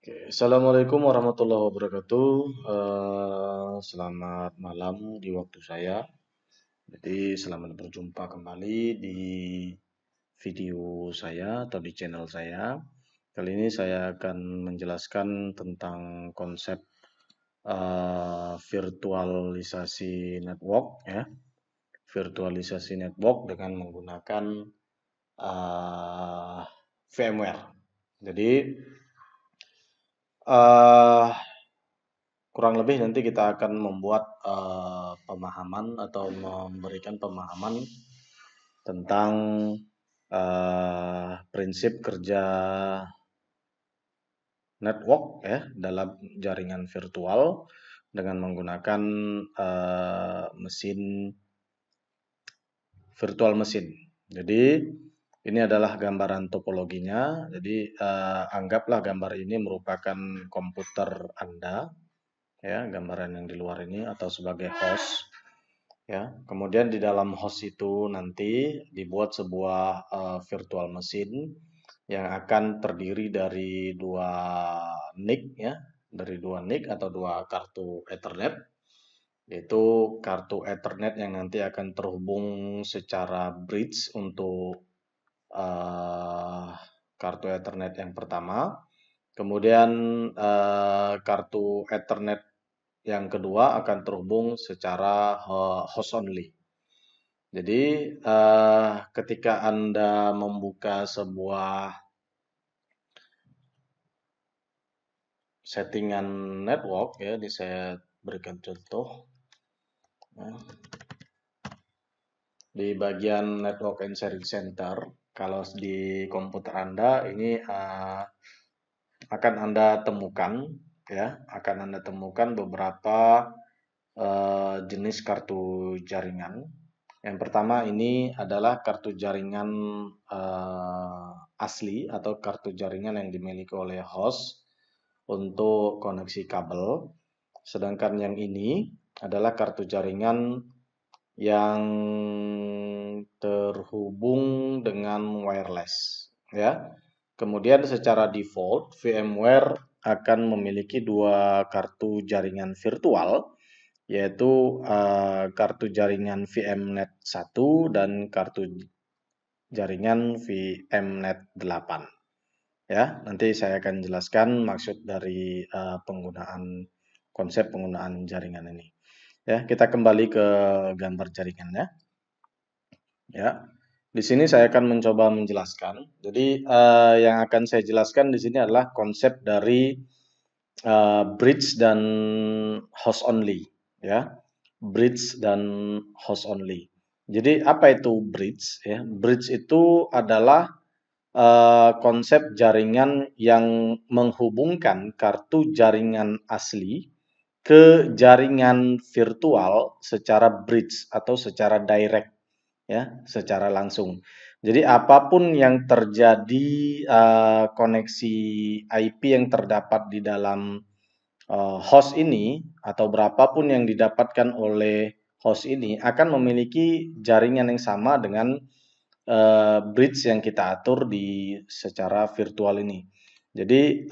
Oke, Assalamualaikum warahmatullahi wabarakatuh. Selamat malam di waktu saya. Jadi selamat berjumpa kembali di video saya atau di channel saya. Kali ini saya akan menjelaskan tentang konsep virtualisasi network ya. Virtualisasi network dengan menggunakan VMware. Jadi uh, kurang lebih nanti kita akan membuat pemahaman atau memberikan pemahaman tentang prinsip kerja network ya dalam jaringan virtual dengan menggunakan virtual mesin. Jadi ini adalah gambaran topologinya. Jadi anggaplah gambar ini merupakan komputer Anda ya, gambaran yang di luar ini atau sebagai host ya. Kemudian di dalam host itu nanti dibuat sebuah virtual mesin yang akan terdiri dari dua NIC ya, dari dua NIC atau dua kartu Ethernet, yaitu kartu Ethernet yang nanti akan terhubung secara bridge untuk kartu Ethernet yang pertama. Kemudian kartu Ethernet yang kedua akan terhubung secara host only. Jadi ketika Anda membuka sebuah settingan network ya, ini saya berikan contoh. Di bagian network and sharing center, kalau di komputer Anda ini akan Anda temukan ya, akan Anda temukan beberapa jenis kartu jaringan. Yang pertama ini adalah kartu jaringan asli atau kartu jaringan yang dimiliki oleh host untuk koneksi kabel. Sedangkan yang ini adalah kartu jaringan yang terhubung dengan wireless ya. Kemudian secara default VMware akan memiliki dua kartu jaringan virtual, yaitu kartu jaringan VMnet 1 dan kartu jaringan VMnet 8. Ya, nanti saya akan jelaskan maksud dari konsep penggunaan jaringan ini. Ya, kita kembali ke gambar jaringannya. Ya, di sini saya akan mencoba menjelaskan. Jadi yang akan saya jelaskan di sini adalah konsep dari bridge dan host only. Ya, bridge dan host only. Jadi apa itu bridge? Ya, bridge itu adalah konsep jaringan yang menghubungkan kartu jaringan asli ke jaringan virtual secara bridge atau secara direct ya, secara langsung. Jadi apapun yang terjadi koneksi IP yang terdapat di dalam host ini atau berapapun yang didapatkan oleh host ini akan memiliki jaringan yang sama dengan bridge yang kita atur di secara virtual ini. Jadi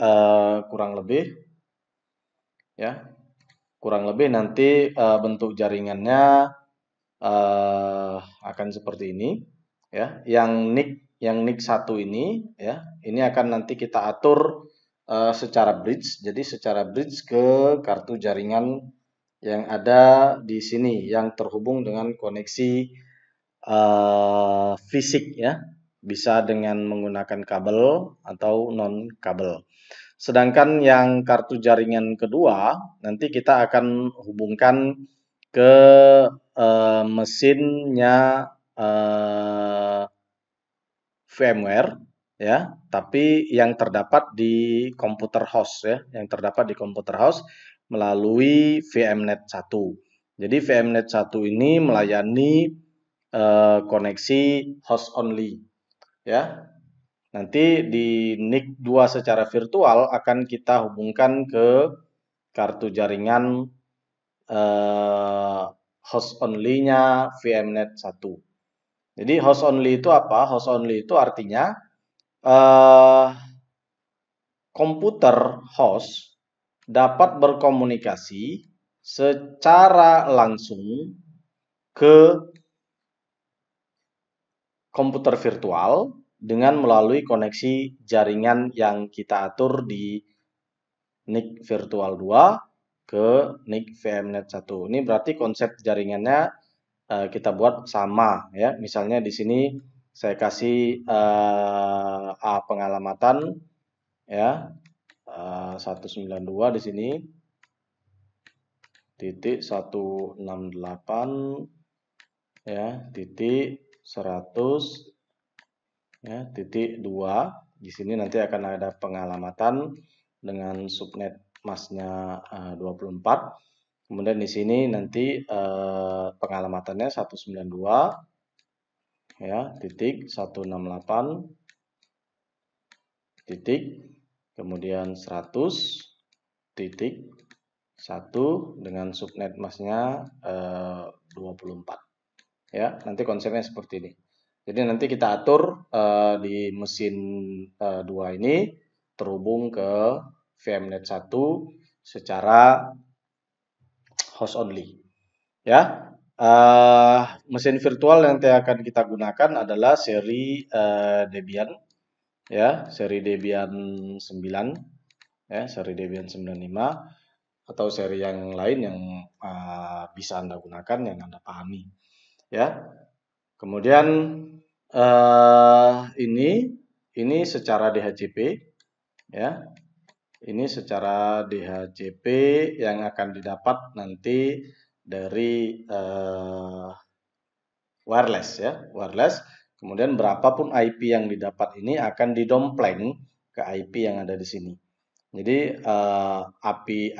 kurang lebih ya, kurang lebih nanti bentuk jaringannya akan seperti ini ya. Yang NIC 1 ini ya, ini akan nanti kita atur secara bridge. Jadi secara bridge ke kartu jaringan yang ada di sini yang terhubung dengan koneksi fisik ya. Bisa dengan menggunakan kabel atau non kabel. Sedangkan yang kartu jaringan kedua nanti kita akan hubungkan ke mesinnya VMware ya, tapi yang terdapat di komputer host ya, yang terdapat di komputer host melalui VMnet 1. Jadi VMnet 1 ini melayani koneksi host only ya. Nanti di NIC 2 secara virtual akan kita hubungkan ke kartu jaringan host only-nya VMnet 1. Jadi host only itu apa? Host only itu artinya komputer host dapat berkomunikasi secara langsung ke komputer virtual dengan melalui koneksi jaringan yang kita atur di NIC virtual 2 ke NIC VMnet 1. Ini berarti konsep jaringannya kita buat sama ya. Misalnya di sini saya kasih pengalamatan ya 192 di sini titik 168 ya titik 100 ya titik 2. Di sini nanti akan ada pengalamatan dengan subnet masnya 24. Kemudian di sini nanti pengalamatannya 192 ya titik 168 titik kemudian 100 titik 1 dengan subnet masnya 24 ya. Nanti konsepnya seperti ini. Jadi nanti kita atur di mesin 2 ini terhubung ke VMnet 1 secara host only ya. Mesin virtual yang akan kita gunakan adalah seri Debian ya, seri Debian 9 ya, seri Debian 95 atau seri yang lain yang bisa Anda gunakan, yang Anda pahami ya. Kemudian ini secara DHCP ya. Ini secara DHCP yang akan didapat nanti dari wireless ya, wireless. Kemudian berapapun IP yang didapat ini akan didompleng ke IP yang ada di sini. Jadi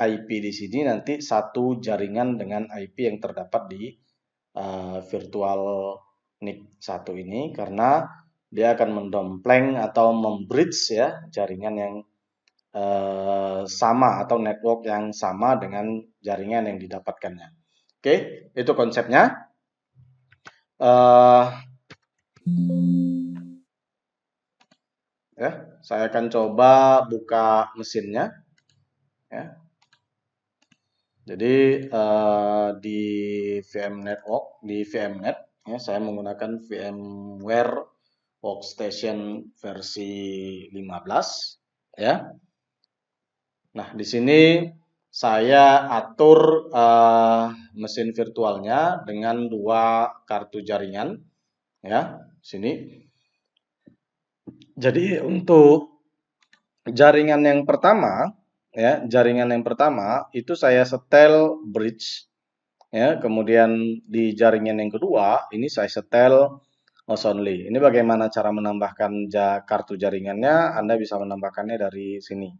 IP di sini nanti satu jaringan dengan IP yang terdapat di virtual NIC 1 ini, karena dia akan mendompleng atau membridge ya jaringan yang sama atau network yang sama dengan jaringan yang didapatkannya. Oke, itu konsepnya. Ya, saya akan coba buka mesinnya. Ya. Jadi di VMnet ya, saya menggunakan VMware Workstation versi 15 ya. Nah, di sini saya atur mesin virtualnya dengan 2 kartu jaringan ya, sini. Jadi untuk jaringan yang pertama ya, itu saya setel bridge ya, kemudian di jaringan yang kedua ini saya setel host only. Ini bagaimana cara menambahkan kartu jaringannya? Anda bisa menambahkannya dari sini.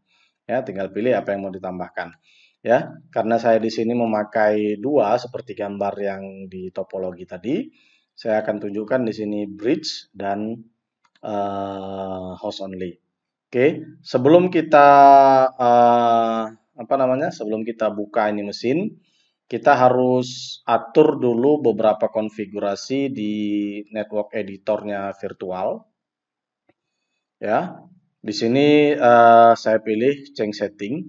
Ya, tinggal pilih apa yang mau ditambahkan. Ya, karena saya di sini memakai 2 seperti gambar yang di topologi tadi, saya akan tunjukkan di sini bridge dan host only. Oke, sebelum kita sebelum kita buka ini mesin, kita harus atur dulu beberapa konfigurasi di network editornya virtual. Ya, di sini saya pilih change setting.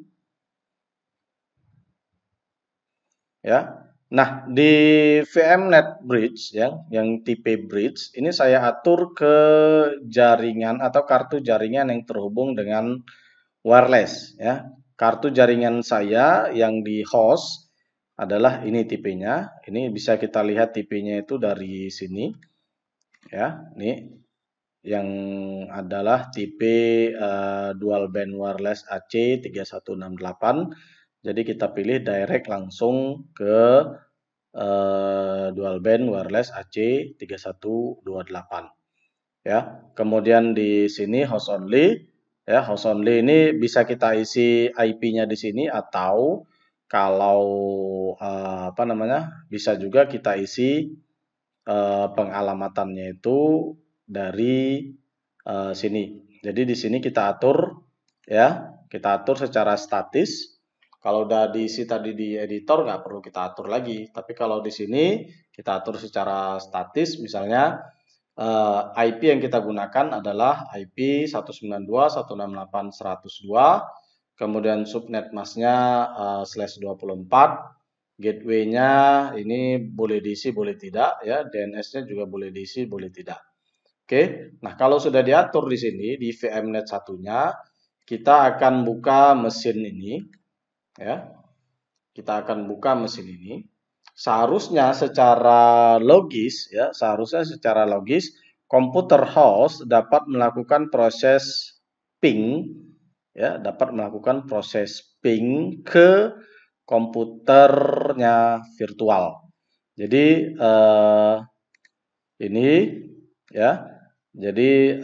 Ya, nah di VMnet bridge ya, yang tipe bridge ini saya atur ke jaringan atau kartu jaringan yang terhubung dengan wireless ya. Kartu jaringan saya yang di host adalah ini tipenya. Ini bisa kita lihat tipenya itu dari sini. Ya, ini yang adalah tipe dual band wireless AC 3168. Jadi kita pilih direct langsung ke dual band wireless AC 3128. Ya, kemudian di sini host only. Ya, host only ini bisa kita isi IP-nya di sini, atau kalau bisa juga kita isi pengalamatannya itu dari sini. Jadi di sini kita atur ya, kita atur secara statis. Kalau udah diisi tadi di editor nggak perlu kita atur lagi. Tapi kalau di sini kita atur secara statis, misalnya IP yang kita gunakan adalah IP 192.168.102, kemudian subnet masknya /24, gateway-nya ini boleh diisi boleh tidak ya, DNS-nya juga boleh diisi boleh tidak. Oke, nah kalau sudah diatur di sini di VMnet satunya, kita akan buka mesin ini ya. Kita akan buka mesin ini. Seharusnya secara logis ya, komputer host dapat melakukan proses ping ya, dapat melakukan proses ping ke komputernya virtual. Jadi ini ya. Jadi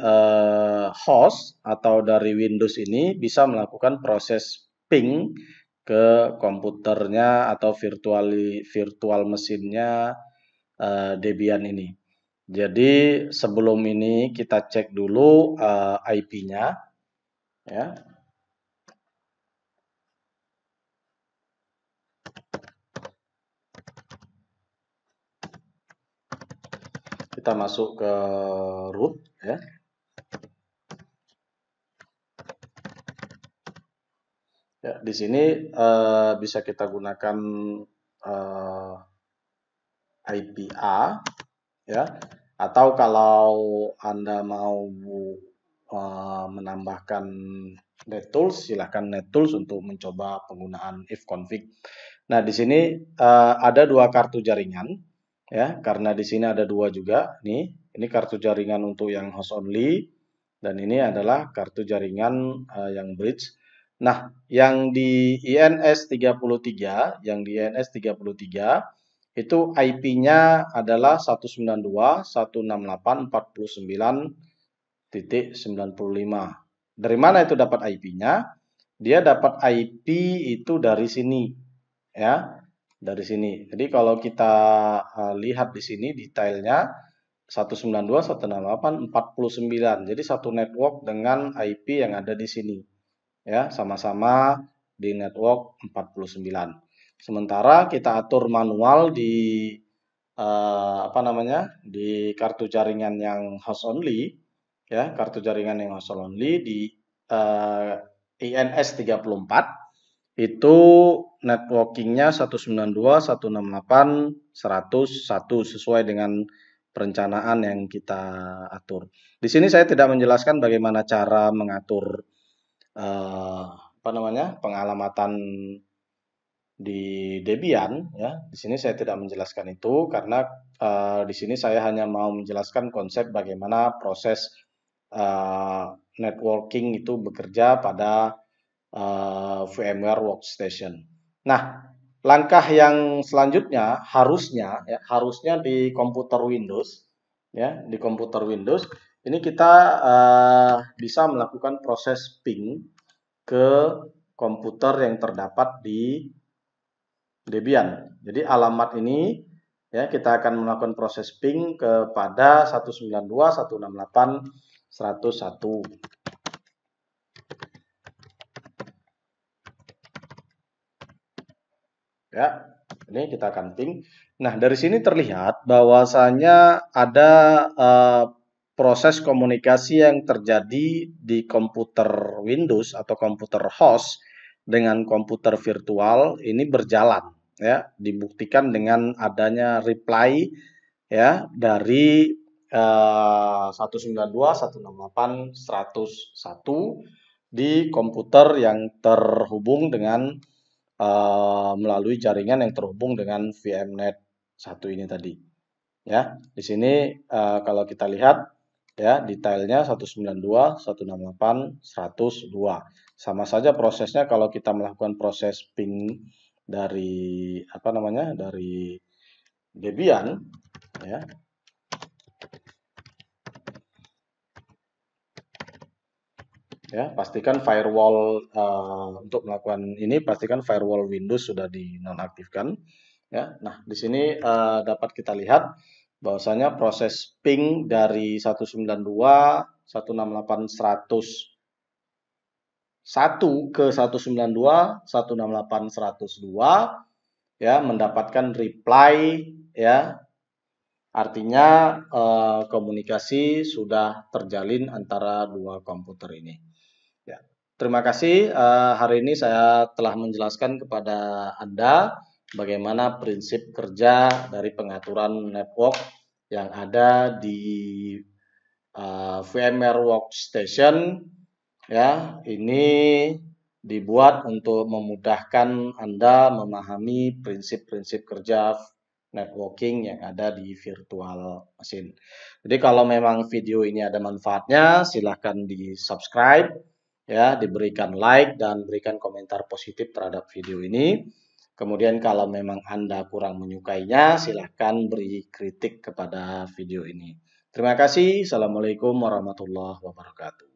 host atau dari Windows ini bisa melakukan proses ping ke komputernya atau virtual mesinnya Debian ini. Jadi sebelum ini kita cek dulu IP-nya ya. Kita masuk ke root ya. Ya, di sini bisa kita gunakan IPA ya. Atau kalau Anda mau menambahkan NetTools, silahkan NetTools untuk mencoba penggunaan ifconfig. Nah, di sini ada dua kartu jaringan ya, karena di sini ada dua juga nih. Ini kartu jaringan untuk yang host only dan ini adalah kartu jaringan yang bridge. Nah, yang di INS 33, itu IP-nya adalah 192.168.49.95. Dari mana itu dapat IP-nya? Dia dapat IP itu dari sini, ya, dari sini. Jadi kalau kita lihat di sini detailnya 192.168.49. Jadi satu network dengan IP yang ada di sini, ya, sama-sama di network 49. Sementara kita atur manual di di kartu jaringan yang host only ya, kartu jaringan yang host only di INS 34 itu networkingnya 192.168.101 sesuai dengan perencanaan yang kita atur. Di sini saya tidak menjelaskan bagaimana cara mengatur pengalamatan di Debian ya. Di sini saya tidak menjelaskan itu karena di sini saya hanya mau menjelaskan konsep bagaimana proses networking itu bekerja pada VMware Workstation. Nah, langkah yang selanjutnya harusnya di komputer Windows ya, di komputer Windows ini kita bisa melakukan proses ping ke komputer yang terdapat di Debian. Jadi alamat ini ya kita akan melakukan proses ping kepada 192.168.101. Ya, ini kita akan ping. Nah, dari sini terlihat bahwasanya ada proses komunikasi yang terjadi di komputer Windows atau komputer host dengan komputer virtual ini berjalan ya, dibuktikan dengan adanya reply ya dari 192.168.101 di komputer yang terhubung dengan melalui jaringan yang terhubung dengan VMnet 1 ini tadi. Ya, di sini kalau kita lihat ya detailnya 192.168.102. Sama saja prosesnya kalau kita melakukan proses ping dari dari Debian ya. Ya, pastikan firewall untuk melakukan ini pastikan firewall Windows sudah dinonaktifkan ya. Nah, di sini dapat kita lihat bahwasanya proses ping dari 192.168.101 ke 192.168.102 ya mendapatkan reply ya Artinya komunikasi sudah terjalin antara dua komputer ini. Ya. Terima kasih. Hari ini saya telah menjelaskan kepada Anda bagaimana prinsip kerja dari pengaturan network yang ada di VMware Workstation. Ya, ini dibuat untuk memudahkan Anda memahami prinsip-prinsip kerja networking yang ada di virtual machine. Jadi kalau memang video ini ada manfaatnya, silahkan di-subscribe, ya, diberikan like dan berikan komentar positif terhadap video ini. Kemudian kalau memang Anda kurang menyukainya, silahkan beri kritik kepada video ini. Terima kasih. Assalamualaikum warahmatullahi wabarakatuh.